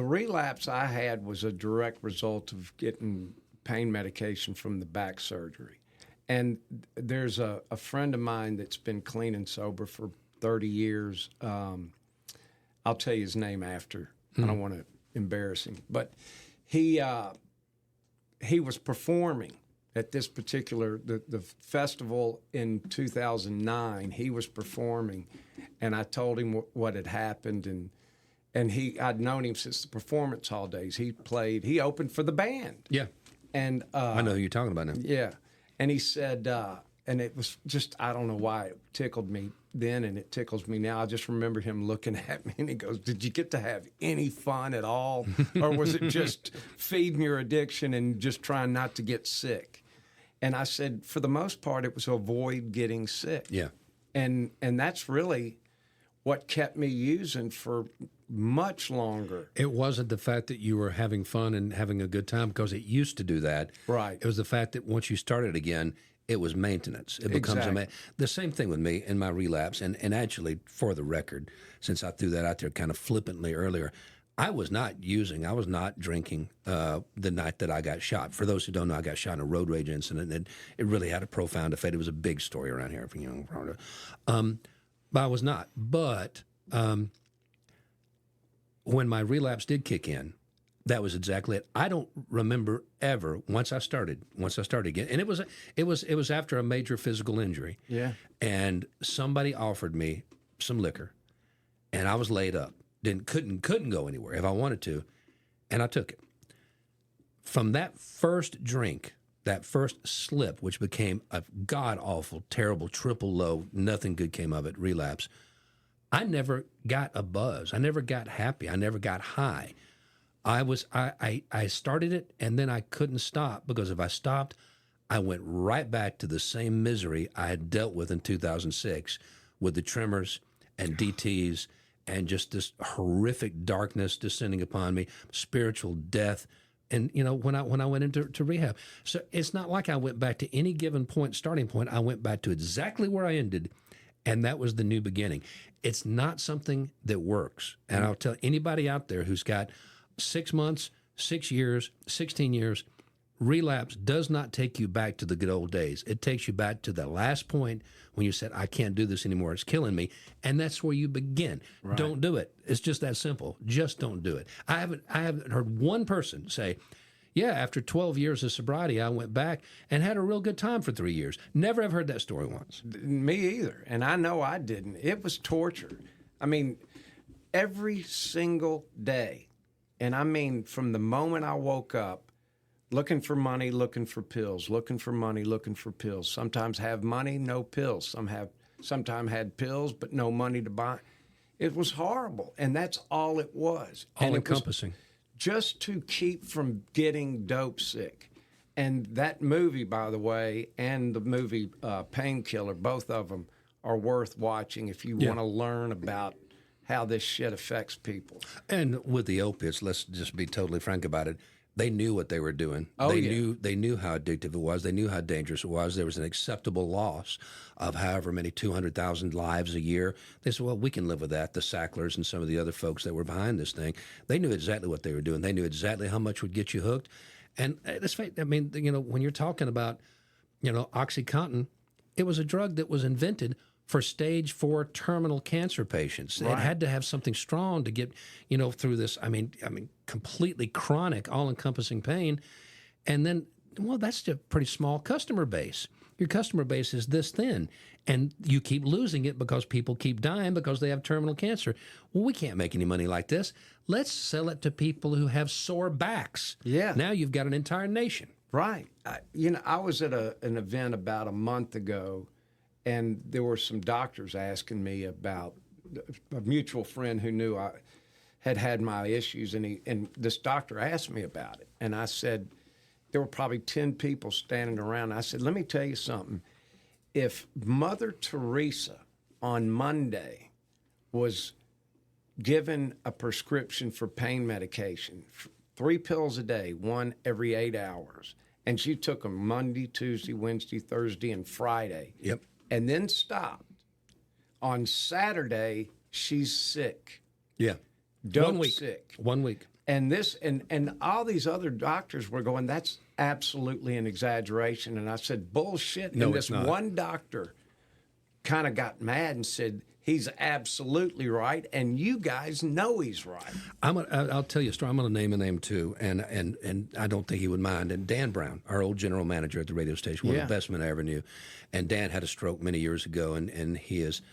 relapse I had was a direct result of getting pain medication from the back surgery. And there's a friend of mine that's been clean and sober for 30 years. I'll tell you his name after. I don't want to embarrass him, but he was performing at this particular the festival in 2009. He was performing, and I told him what had happened, and I'd known him since the Performance Hall days. He opened for the band. Yeah. And I know who you're talking about now. yeah, and he said, and it was just, I don't know why it tickled me then, and it tickles me now. I just remember him looking at me, and he goes, "Did you get to have any fun at all, or was it just feeding your addiction and just trying not to get sick?" And I said, for the most part, it was to avoid getting sick. Yeah. And that's really what kept me using for much longer. It wasn't the fact that you were having fun and having a good time, because it used to do that. Right. It was the fact that once you started again, it was maintenance. It becomes the same thing with me in my relapse. And actually, for the record, since I threw that out there kind of flippantly earlier, I was not drinking the night that I got shot. For those who don't know, I got shot in a road rage incident, and it really had a profound effect. It was a big story around here. But I was not. But when my relapse did kick in, that was exactly it. I don't remember ever once I started again, and it was after a major physical injury. Yeah. And somebody offered me some liquor, and I was laid up. Couldn't go anywhere if I wanted to, and I took it. From that first drink, that first slip, which became a god-awful, terrible, triple low, nothing good came of it, relapse, I never got a buzz. I never got happy. I never got high. I started it, and then I couldn't stop, because if I stopped, I went right back to the same misery I had dealt with in 2006 with the tremors and DTs and just this horrific darkness descending upon me, spiritual death. And, when I went into rehab. So it's not like I went back to any given starting point. I went back to exactly where I ended, and that was the new beginning. It's not something that works. And I'll tell anybody out there who's got 6 months, 6 years, 16 years, relapse does not take you back to the good old days. It takes you back to the last point when you said, "I can't do this anymore. It's killing me." And that's where you begin. Right. Don't do it. It's just that simple. Just don't do it. I haven't heard one person say, "Yeah, after 12 years of sobriety, I went back and had a real good time for 3 years." Never have heard that story once. Me either. And I know I didn't. It was torture. I mean, every single day. And I mean, from the moment I woke up, looking for money, looking for pills, looking for money, looking for pills. Sometimes have money, no pills. Sometimes had pills, but no money to buy. It was horrible, and that's all it was. All encompassing. Just to keep from getting dope sick. And that movie, by the way, and the movie Painkiller, both of them are worth watching if you want to learn about how this shit affects people. And with the opiates, let's just be totally frank about it. They knew what they were doing. Oh, They knew how addictive it was. They knew how dangerous it was. There was an acceptable loss of however many 200,000 lives a year. They said, "Well, we can live with that." The Sacklers and some of the other folks that were behind this thing, they knew exactly what they were doing. They knew exactly how much would get you hooked. And let's face it, I mean, when you're talking about, OxyContin, it was a drug that was invented for stage 4 terminal cancer patients. Right. It had to have something strong to get, through this. I mean, completely chronic, all-encompassing pain. And then, well, that's a pretty small customer base. Your customer base is this thin, and you keep losing it because people keep dying because they have terminal cancer. Well, we can't make any money like this. Let's sell it to people who have sore backs. Yeah. Now you've got an entire nation. Right. I was at an event about a month ago, and there were some doctors asking me about a mutual friend who knew I had my issues, and this doctor asked me about it. And I said, there were probably 10 people standing around. I said, "Let me tell you something. If Mother Teresa on Monday was given a prescription for pain medication, 3 pills a day, 1 every 8 hours, and she took them Monday, Tuesday, Wednesday, Thursday, and Friday, Yep. and then stopped, on Saturday, she's sick. Yeah. Dope 1 week. sick. 1 week. And this and all these other doctors were going, that's absolutely an exaggeration. And I said, bullshit. No, and it's this not. one doctor kind of got mad and said, he's absolutely right, and you guys know he's right. I'll tell you a story. I'm going to name a name too, and I don't think he would mind. And Dan Brown, our old general manager at the radio station, one of the best men I ever knew. And Dan had a stroke many years ago, and he is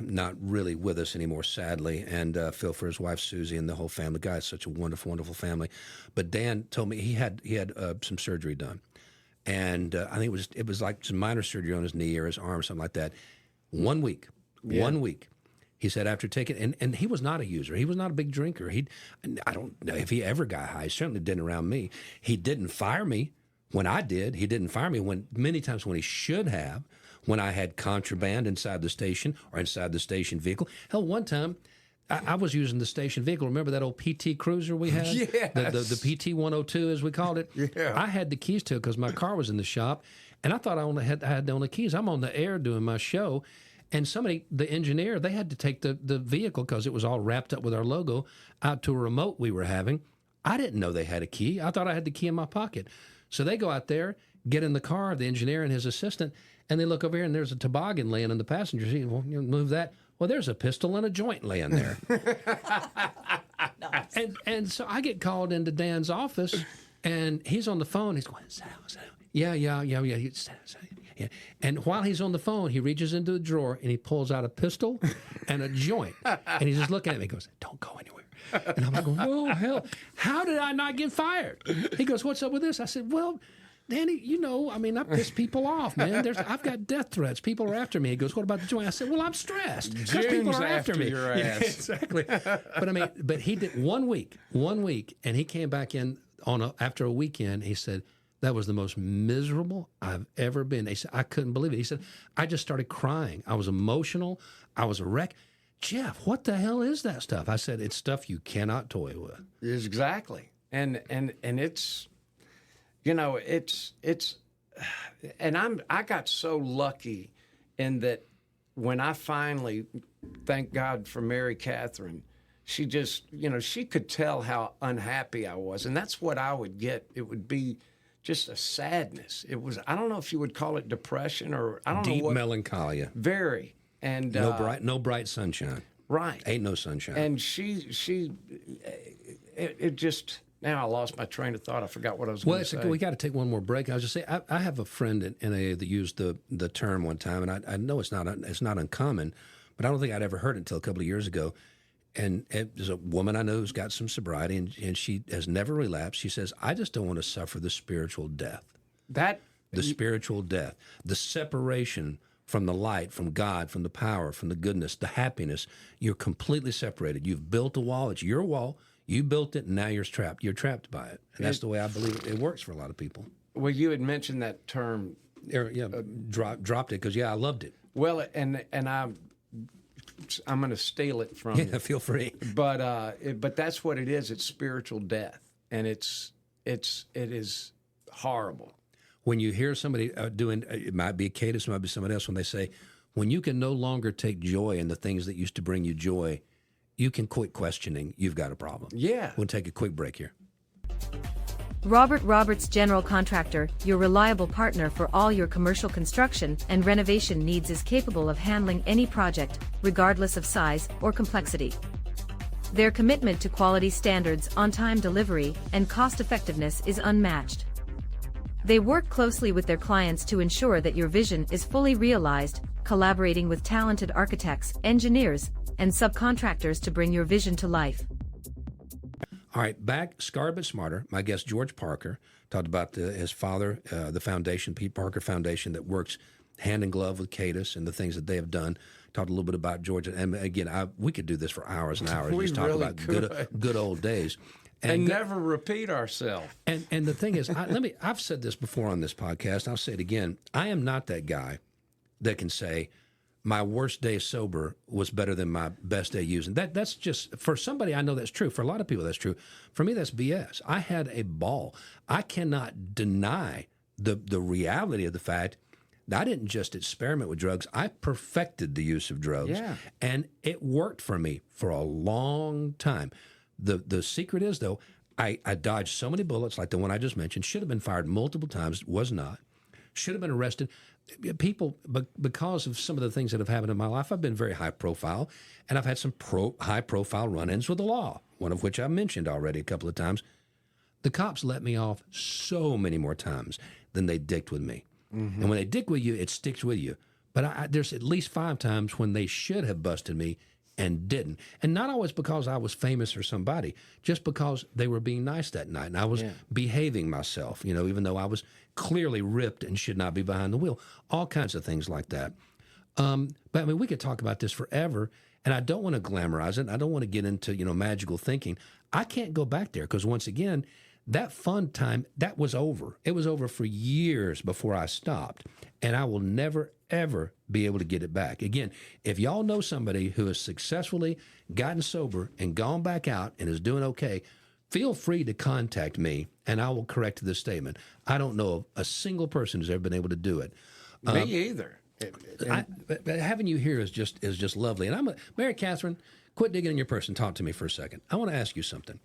not really with us anymore, sadly. And feel for his wife Susie and the whole family. Guys, such a wonderful, wonderful family. But Dan told me he had some surgery done, and I think it was like some minor surgery on his knee or his arm, something like that. 1 week. Yeah. 1 week. He said after taking, and he was not a user. He was not a big drinker. I don't know if he ever got high. He certainly didn't around me. He didn't fire me when I did. He didn't fire me many times when he should have, when I had contraband inside the station or inside the station vehicle. Hell, one time I was using the station vehicle. Remember that old PT Cruiser we had? Yes. The PT 102, as we called it? Yeah. I had the keys to it because my car was in the shop, and I thought I had the only keys. I'm on the air doing my show. And somebody, the engineer, they had to take the vehicle because it was all wrapped up with our logo out to a remote we were having. I didn't know they had a key. I thought I had the key in my pocket. So they go out there, get in the car, the engineer and his assistant, and they look over here and there's a toboggan laying in the passenger seat. Well, you move that. Well, there's a pistol and a joint laying there. Nice. And so I get called into Dan's office, and he's on the phone. He's going, yeah. Yeah. And while he's on the phone, he reaches into the drawer and he pulls out a pistol and a joint. And he's just looking at me. He goes, don't go anywhere. And I'm like, oh, hell, how did I not get fired? He goes, what's up with this? I said, well, Danny, I piss people off, man. I've got death threats. People are after me. He goes, what about the joint? I said, well, I'm stressed because people are after me. Your ass. Yeah, exactly. But he did 1 week, and he came back in after a weekend. He said, that was the most miserable I've ever been. He said, I couldn't believe it. He said, I just started crying. I was emotional. I was a wreck. Jeff, what the hell is that stuff? I said, it's stuff you cannot toy with. Exactly. And it's, and I got so lucky in that when I finally, thank God for Mary Catherine, she just, she could tell how unhappy I was. And that's what I would get. It would be just a sadness. It was, I don't know if you would call it depression or I don't know what. Deep melancholia. Very. And no bright sunshine. Right. Ain't no sunshine. And it just, now I lost my train of thought. I forgot what I was going to say. We got to take one more break. I was just saying, I have a friend in NAA that used the term one time, and I know it's not uncommon, but I don't think I'd ever heard it until a couple of years ago. And there's a woman I know who's got some sobriety, and she has never relapsed. She says, I just don't want to suffer the spiritual death. The spiritual death, the separation from the light, from God, from the power, from the goodness, the happiness. You're completely separated. You've built a wall. It's your wall. You built it, and now you're trapped. You're trapped by it. And that's the way I believe it works for a lot of people. Well, you had mentioned that term. Dropped it because, I loved it. Well, and I'm going to steal it from you. Yeah, feel free. But that's what it is. It's spiritual death, and it is horrible. When you hear somebody doing, it might be a Cadis, it might be somebody else, when they say, when you can no longer take joy in the things that used to bring you joy, you can quit questioning. You've got a problem. Yeah. We'll take a quick break here. Robert Roberts General Contractor, your reliable partner for all your commercial construction and renovation needs, is capable of handling any project, regardless of size or complexity. Their commitment to quality standards, on-time delivery, and cost-effectiveness is unmatched. They work closely with their clients to ensure that your vision is fully realized, collaborating with talented architects, engineers, and subcontractors to bring your vision to life. All right, back, Scarred But Smarter. My guest, George Parker, talked about his father, the foundation, Pete Parker Foundation, that works hand in glove with Cadis and the things that they have done. Talked a little bit about George. And again, we could do this for hours and hours. We just talk really about could. good old days. And never repeat ourselves. And the thing is, I've said this before on this podcast. I'll say it again. I am not that guy that can say my worst day sober was better than my best day using. That's just, for somebody I know that's true. For a lot of people that's true. For me, that's BS. I had a ball. I cannot deny the reality of the fact I didn't just experiment with drugs. I perfected the use of drugs. Yeah. And it worked for me for a long time. The secret is, though, I dodged so many bullets, like the one I just mentioned, should have been fired multiple times, was not, should have been arrested. People, because of some of the things that have happened in my life, I've been very high profile, and I've had some high profile run-ins with the law, one of which I mentioned already a couple of times. The cops let me off so many more times than they dicked with me. Mm-hmm. And when they dick with you, it sticks with you. But there's at least 5 times when they should have busted me and didn't. And not always because I was famous or somebody, just because they were being nice that night. And I was behaving myself, even though I was clearly ripped and should not be behind the wheel. All kinds of things like that. But I mean, we could talk about this forever. And I don't want to glamorize it. I don't want to get into, magical thinking. I can't go back there because, once again, that fun time, that was over. It was over for years before I stopped. And I will never, ever be able to get it back. Again, if y'all know somebody who has successfully gotten sober and gone back out and is doing okay, feel free to contact me and I will correct this statement. I don't know of a single person who's ever been able to do it. Me either. But having you here is just lovely. And Mary Catherine, quit digging in your purse and talk to me for a second. I want to ask you something.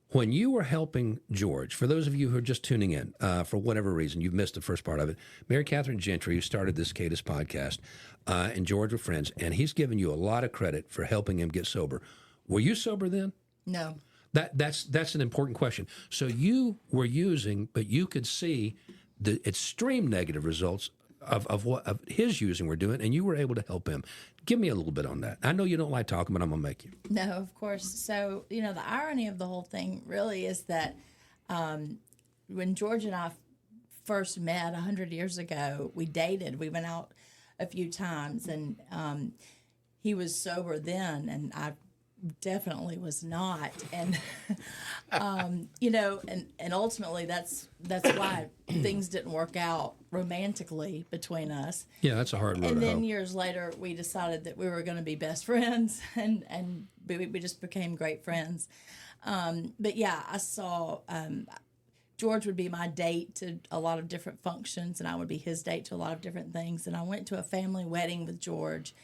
When you were helping George, for those of you who are just tuning in, for whatever reason, you've missed the first part of it, Mary Catherine Gentry, who started this Cadis podcast, and George were friends, and he's given you a lot of credit for helping him get sober. Were you sober then? No. That's an important question. So you were using, but you could see the extreme negative results of what his using were doing, and you were able to help him. Give me a little bit on that. I know you don't like talking, but I'm going to make you. No, of course. So, the irony of the whole thing really is that when George and I first met 100 years ago, we dated. We went out a few times, and he was sober then, and I definitely was not. And, and ultimately that's why things didn't work out romantically between us. Yeah, that's a hard road. And to then hoe. years later, we decided that we were going to be best friends, and we just became great friends. But yeah, I saw George would be my date to a lot of different functions, and I would be his date to a lot of different things. And I went to a family wedding with George.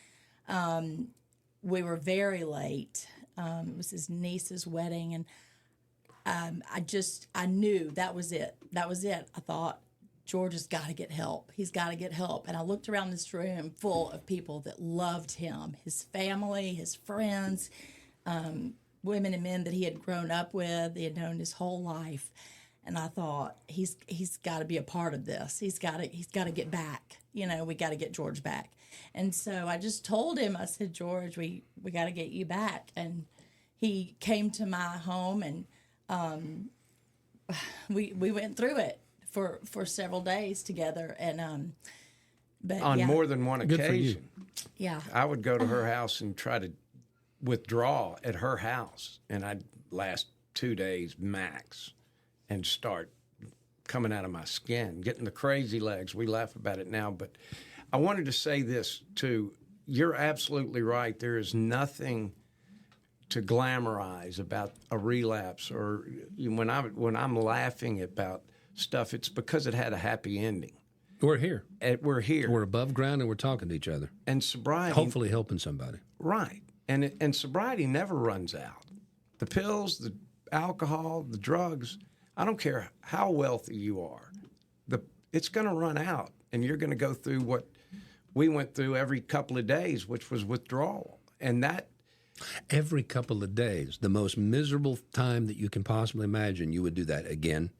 We were very late. It was his niece's wedding, and I knew that was it. That was it. I thought, George has got to get help. He's got to get help. And I looked around this room full of people that loved him, his family, his friends, women and men that he had grown up with, he had known his whole life. And I thought, he's got to be a part of this. He's got to get back. We got to get George back. And so I just told him, I said, George, we got to get you back. And he came to my home, and we went through it for several days together. And but on more than one Good for you. occasion. Yeah. I would go to her house and try to withdraw at her house, and I'd last 2 days max and start coming out of my skin, getting the crazy legs. We laugh about it now, but I wanted to say this too. You're absolutely right. There is nothing to glamorize about a relapse, or when I'm laughing about stuff, it's because it had a happy ending. We're here. We're here. We're above ground, and we're talking to each other. And sobriety, Hopefully helping somebody. right? And sobriety never runs out. The pills, the alcohol, the drugs. I don't care how wealthy you are. It's going to run out, and you're going to go through what we went through every couple of days, which was withdrawal. And that Every couple of days, the most miserable time that you can possibly imagine, you would do that again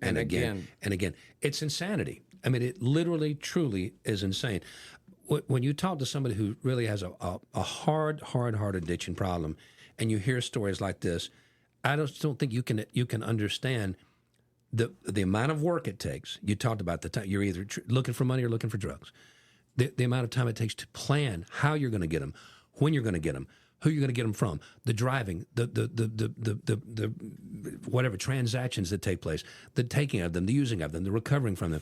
and again and again. It's insanity. I mean, it literally, truly is insane. When you talk to somebody who really has a hard addiction problem, and you hear stories like this, I just don't think you can understand the amount of work it takes. You talked about the time you're either looking for money or looking for drugs. The amount of time it takes to plan how you're going to get them, when you're going to get them, who you're going to get them from, the driving, the whatever transactions that take place, the taking of them, the using of them, the recovering from them.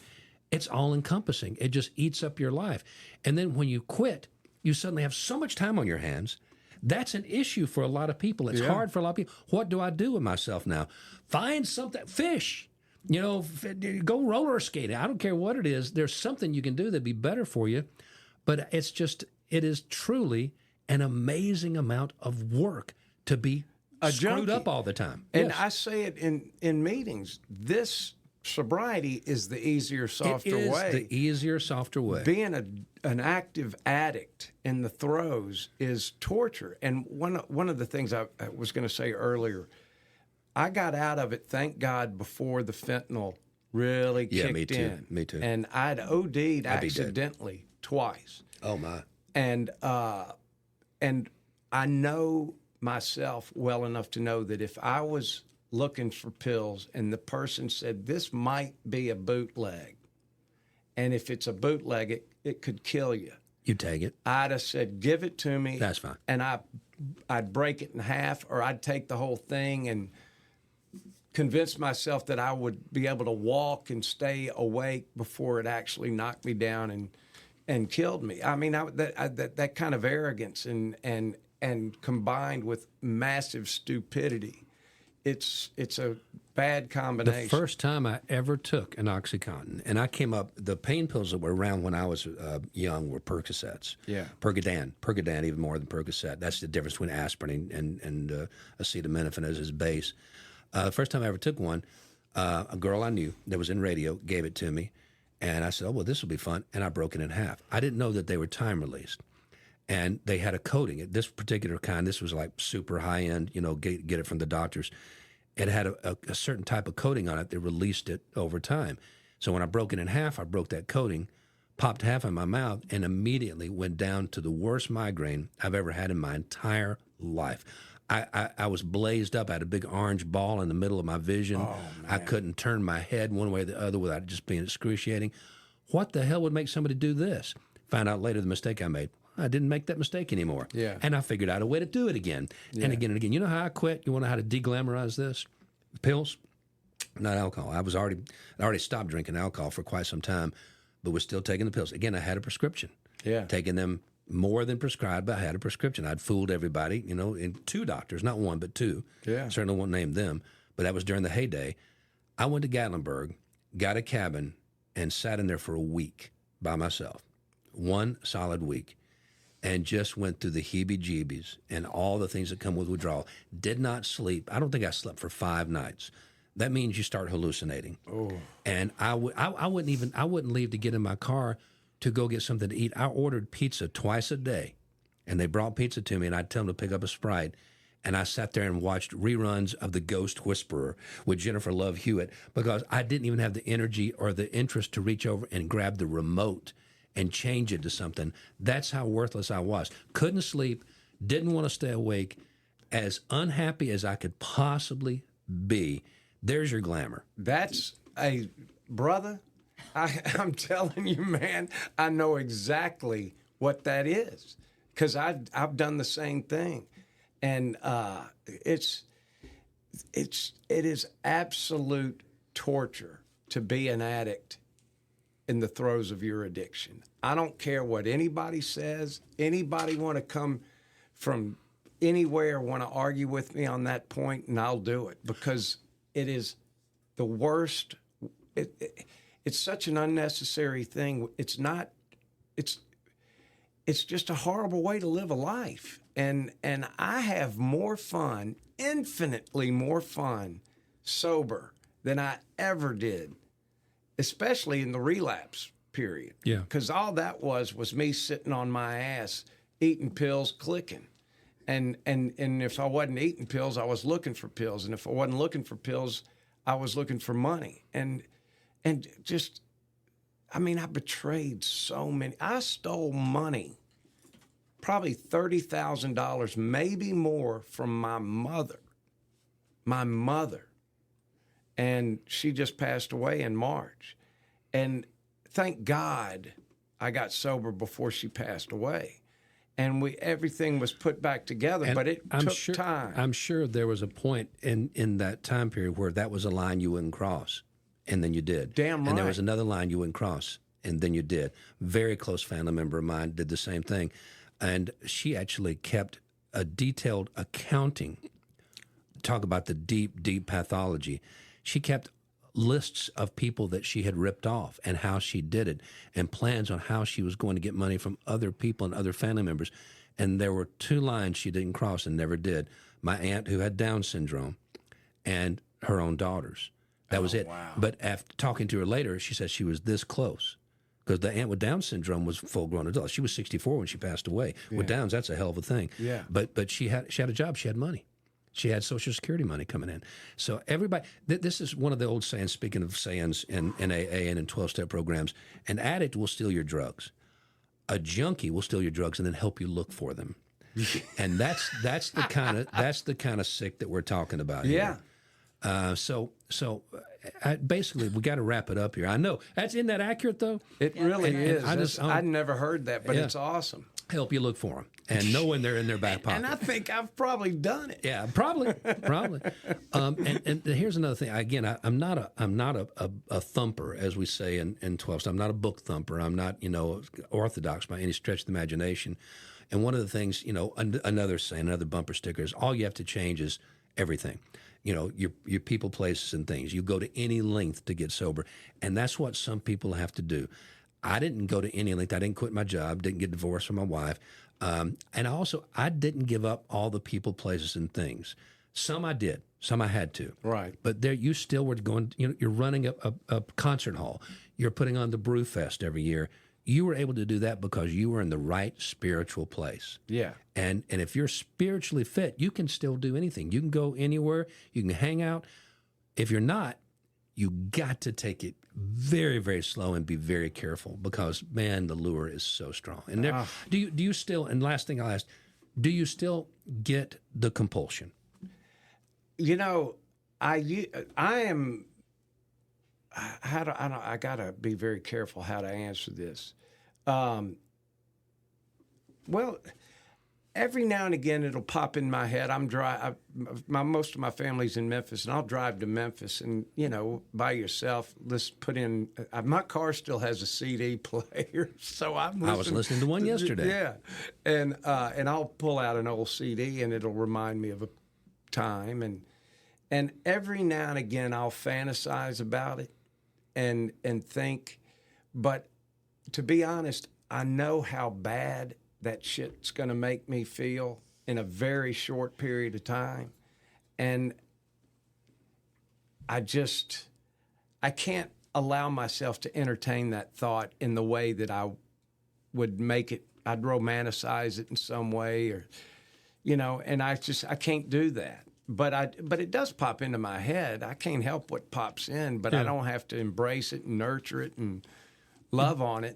It's all encompassing. It just eats up your life. And then when you quit, you suddenly have so much time on your hands. That's an issue for a lot of people. It's hard for a lot of people. What do I do with myself now? Find something. Fish. Go roller skating. I don't care what it is. There's something you can do that'd be better for you. But it is truly an amazing amount of work to be screwed junkie. up all the time. And Yes. I say it in meetings. This sobriety is the easier, softer it is way. the easier, softer way. Being an active addict in the throes is torture. And one of the things I was going to say earlier, I got out of it, thank God, before the fentanyl really kicked me too. in. Me too. And I'd OD'd accidentally twice. Oh my. And I know myself well enough to know that if I was looking for pills and the person said this might be a bootleg, and if it's a bootleg, it could kill you, You take it. I'd have said, give it to me. That's fine. And I'd break it in half, or I'd take the whole thing and convince myself that I would be able to walk and stay awake before it actually knocked me down and killed me. I mean, that kind of arrogance and combined with massive stupidity, it's a bad combination. The first time I ever took an OxyContin, and I came up, the pain pills that were around when I was young were Percocets. Yeah. Percodan even more than Percocet. That's the difference between aspirin and acetaminophen as its base. The first time I ever took one, a girl I knew that was in radio gave it to me, and I said, oh, well, this will be fun, and I broke it in half. I didn't know that they were time-released, and they had a coating. This particular kind, this was like super high-end, get it from the doctors. It had a certain type of coating on it that released it over time. So when I broke it in half, I broke that coating, popped half in my mouth, and immediately went down to the worst migraine I've ever had in my entire life. I was blazed up. I had a big orange ball in the middle of my vision. Oh, I couldn't turn my head one way or the other without it just being excruciating. What the hell would make somebody do this? Found out later the mistake I made. I didn't make that mistake anymore. Yeah. And I figured out a way to do it again. And again and again. You know how I quit? You want to know how to deglamorize this? Pills, not alcohol. I already stopped drinking alcohol for quite some time, but was still taking the pills. Again, I had a prescription. Yeah. Taking them more than prescribed, but I had a prescription. I'd fooled everybody, in two doctors, not one, but two. Yeah. Certainly won't name them, but that was during the heyday. I went to Gatlinburg, got a cabin, and sat in there for a week by myself, one solid week, and just went through the heebie-jeebies and all the things that come with withdrawal. Did not sleep. I don't think I slept for 5 nights. That means you start hallucinating. Oh. And I wouldn't leave to get in my car to go get something to eat. I ordered pizza twice a day, and they brought pizza to me, and I'd tell them to pick up a Sprite. And I sat there and watched reruns of The Ghost Whisperer with Jennifer Love Hewitt because I didn't even have the energy or the interest to reach over and grab the remote and change it to something. That's how worthless I was. Couldn't sleep, didn't want to stay awake, as unhappy as I could possibly be. There's your glamour. That's a brother. I'm telling you, man, I know exactly what that is because I've done the same thing, and it is absolute torture to be an addict in the throes of your addiction. I don't care what anybody says. Anybody want to come from anywhere, want to argue with me on that point, and I'll do it because it is the worst. It's such an unnecessary thing. It's not. It's just a horrible way to live a life. And I have more fun, infinitely more fun, sober than I ever did, especially in the relapse period. Yeah. Because all that was me sitting on my ass, eating pills, clicking. And if I wasn't eating pills, I was looking for pills. And if I wasn't looking for pills, I was looking for money. And just, I betrayed so many. I stole money, probably $30,000, maybe more, from my mother. My mother. And she just passed away in March. And thank God I got sober before she passed away. And everything was put back together, but it took time. I'm sure there was a point in that time period where that was a line you wouldn't cross, and then you did. Damn right. And there was another line you wouldn't cross, and then you did. Very close family member of mine did the same thing. And she actually kept a detailed accounting. Talk about the deep, deep pathology. She kept lists of people that she had ripped off and how she did it, and plans on how she was going to get money from other people and other family members. And there were 2 lines she didn't cross and never did. My aunt who had Down syndrome and her own daughters. That was it. Wow. But after talking to her later, she said she was this close. Because the aunt with Down syndrome was a full-grown adult. She was 64 when she passed away. With Downs, that's a hell of a thing. Yeah. But she had a job. She had money. She had Social Security money coming in. So everybody, this is one of the old sayings, speaking of sayings in AA and in 12-step programs, an addict will steal your drugs. A junkie will steal your drugs and then help you look for them. And that's the kind of sick that we're talking about here. So basically, we got to wrap it up here. I know isn't that accurate though? It really is. I'd never heard that, but it's awesome. Help you look for them and know when they're in their back pocket. And I think I've probably done it. Yeah, probably. And here's another thing. Again, I'm not a thumper, as we say in 12. So I'm not a book thumper. I'm not orthodox by any stretch of the imagination. And one of the things, another saying, another bumper sticker is all you have to change is everything. Your people, places, and things. You go to any length to get sober, and that's what some people have to do. I didn't go to any length. I didn't quit my job, didn't get divorced from my wife. And I didn't give up all the people, places, and things. Some I did. Some I had to. Right. But there, you still were going, you're running a concert hall. You're putting on the Brew Fest every year. You were able to do that because you were in the right spiritual place. Yeah. And if you're spiritually fit, you can still do anything. You can go anywhere. You can hang out. If you're not, you got to take it very, very slow and be very careful because, man, the lure is so strong. And do you still, and last thing I'll ask, do you still get the compulsion? I am, I got to be very careful how to answer this. Well, every now and again it'll pop in my head. Most of my family's in Memphis, and I'll drive to Memphis, and by yourself, let's put in. My car still has a CD player, so I was listening to one yesterday. Yeah, and I'll pull out an old CD, and it'll remind me of a time, and every now and again I'll fantasize about it, and think, but to be honest, I know how bad that shit's going to make me feel in a very short period of time. And I can't allow myself to entertain that thought in the way that I would make it, I'd romanticize it in some way or, and I can't do that. But it does pop into my head. I can't help what pops in, but I don't have to embrace it and nurture it and love on it,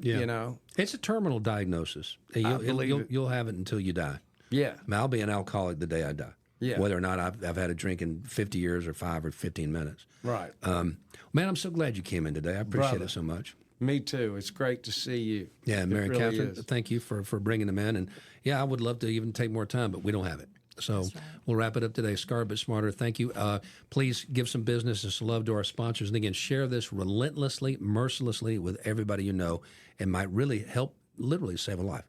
It's a terminal diagnosis. You'll have it until you die. Yeah. I'll be an alcoholic the day I die. Yeah. Whether or not I've had a drink in 50 years or 5 or 15 minutes. Right. Man, I'm so glad you came in today. I appreciate it so much. Me too. It's great to see you. Yeah, Mary really Catherine, thank you for bringing them in. And I would love to even take more time, but we don't have it. So we'll wrap it up today. Scarred but Smarter, thank you. Please give some business and some love to our sponsors. And again, share this relentlessly, mercilessly with everybody you know. It might really help literally save a life.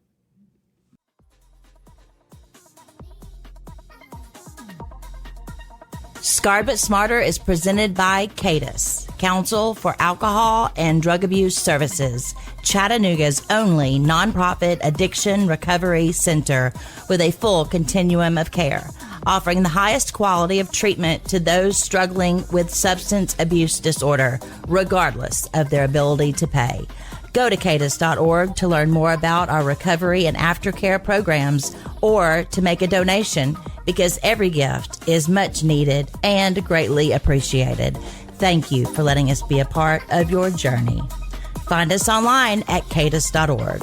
Scarred but Smarter is presented by CADIS, Council for Alcohol and Drug Abuse Services, Chattanooga's only nonprofit addiction recovery center with a full continuum of care, offering the highest quality of treatment to those struggling with substance abuse disorder, regardless of their ability to pay. Go to cadis.org to learn more about our recovery and aftercare programs or to make a donation, because every gift is much needed and greatly appreciated. Thank you for letting us be a part of your journey. Find us online at cadis.org.